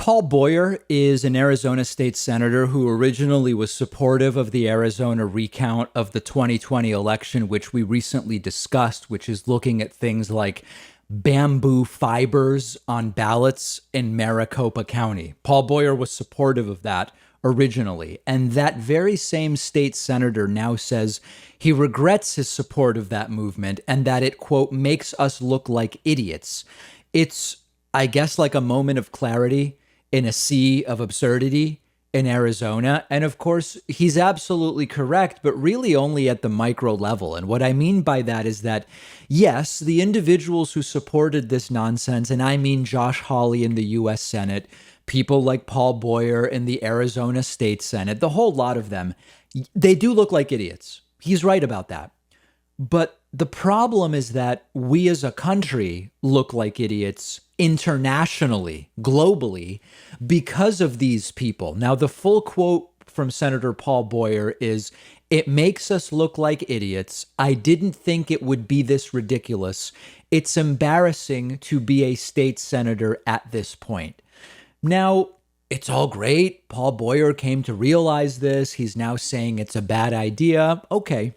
Paul Boyer is an Arizona state senator who originally was supportive of the Arizona recount of the 2020 election, which we recently discussed, which is looking at things like bamboo fibers on ballots in Maricopa County. Paul Boyer was supportive of that originally. And that very same state senator now says he regrets his support of that movement and that it, quote, makes us look like idiots. It's, I guess, like a moment of clarity in a sea of absurdity in Arizona. And of course, he's absolutely correct, but really only at the micro level. And what I mean by that is that, yes, the individuals who supported this nonsense, and I mean Josh Hawley in the U.S. Senate, people like Paul Boyer in the Arizona State Senate, the whole lot of them, they do look like idiots. He's right about that. But the problem is that we as a country look like idiots internationally, globally, because of these people. Now, the full quote from Senator Paul Boyer is, "It makes us look like idiots. I didn't think it would be this ridiculous. It's embarrassing to be a state senator at this point." Now, it's all great. Paul Boyer came to realize this. He's now saying it's a bad idea. Okay.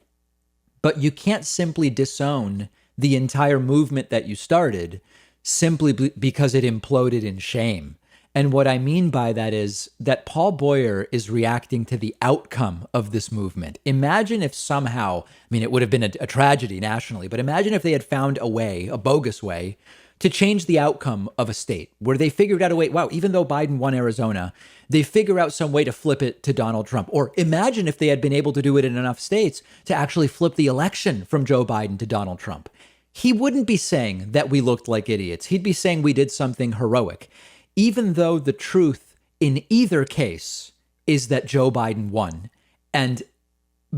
But you can't simply disown the entire movement that you started simply because it imploded in shame. And what I mean by that is that Paul Boyer is reacting to the outcome of this movement. Imagine if somehow, I mean, it would have been a tragedy nationally, but imagine if they had found a way, a bogus way, to change the outcome of a state where they figured out a way, wow, even though Biden won Arizona, they figure out some way to flip it to Donald Trump. Or imagine if they had been able to do it in enough states to actually flip the election from Joe Biden to Donald Trump. He wouldn't be saying that we looked like idiots. He'd be saying we did something heroic, even though the truth in either case is that Joe Biden won. And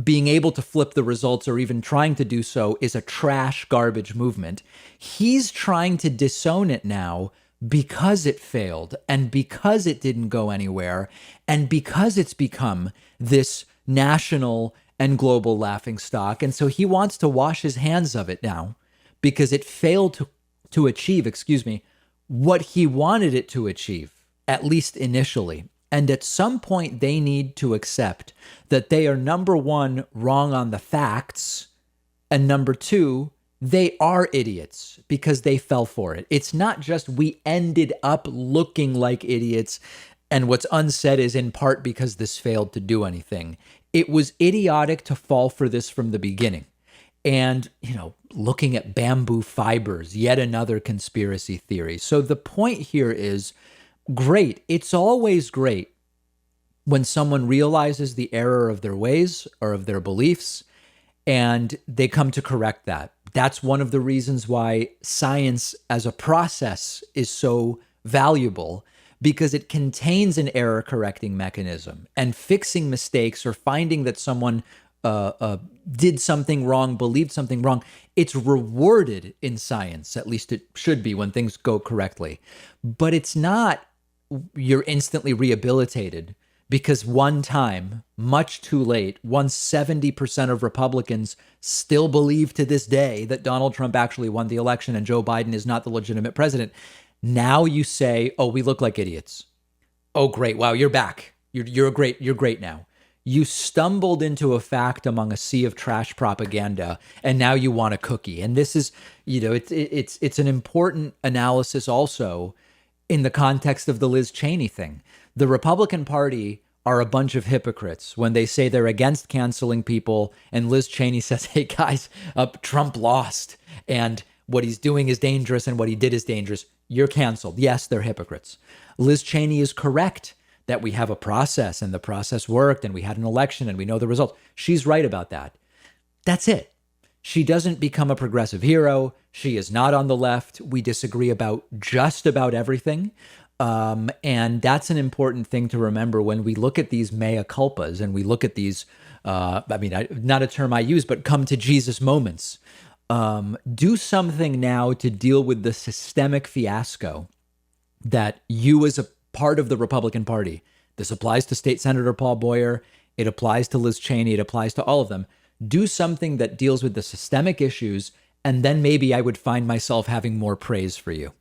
being able to flip the results or even trying to do so is a trash garbage movement. He's trying to disown it now because it failed and because it didn't go anywhere and because it's become this national and global laughingstock. And so he wants to wash his hands of it now because it failed to achieve, what he wanted it to achieve, at least initially. And at some point, they need to accept that they are, number one, wrong on the facts, and number two, they are idiots because they fell for it. It's not just we ended up looking like idiots, and what's unsaid is in part because this failed to do anything. It was idiotic to fall for this from the beginning. And, looking at bamboo fibers, yet another conspiracy theory. So the point here is, great. It's always great when someone realizes the error of their ways or of their beliefs and they come to correct that. That's one of the reasons why science as a process is so valuable, because it contains an error correcting mechanism, and fixing mistakes or finding that someone did something wrong, believed something wrong. It's rewarded in science, at least it should be when things go correctly. But it's not you're instantly rehabilitated because one time, much too late, once 70% of Republicans still believe to this day that Donald Trump actually won the election and Joe Biden is not the legitimate president. Now you say, oh, we look like idiots. Oh, great. Wow, you're back. You're great now. You stumbled into a fact among a sea of trash propaganda, and now you want a cookie. And this is, it's an important analysis also in the context of the Liz Cheney thing. The Republican Party are a bunch of hypocrites when they say they're against canceling people, and Liz Cheney says, hey guys, Trump lost, and what he's doing is dangerous, and what he did is dangerous. You're canceled. Yes, they're hypocrites. Liz Cheney is correct that we have a process, and the process worked, and we had an election, and we know the results. She's right about that. That's it. She doesn't become a progressive hero. She is not on the left. We disagree about just about everything. And that's an important thing to remember when we look at these mea culpas and we look at these, not a term I use, but come to Jesus moments. Do something now to deal with the systemic fiasco that you as a part of the Republican Party, this applies to State Senator Paul Boyer, it applies to Liz Cheney, it applies to all of them. Do something that deals with the systemic issues, and then maybe I would find myself having more praise for you.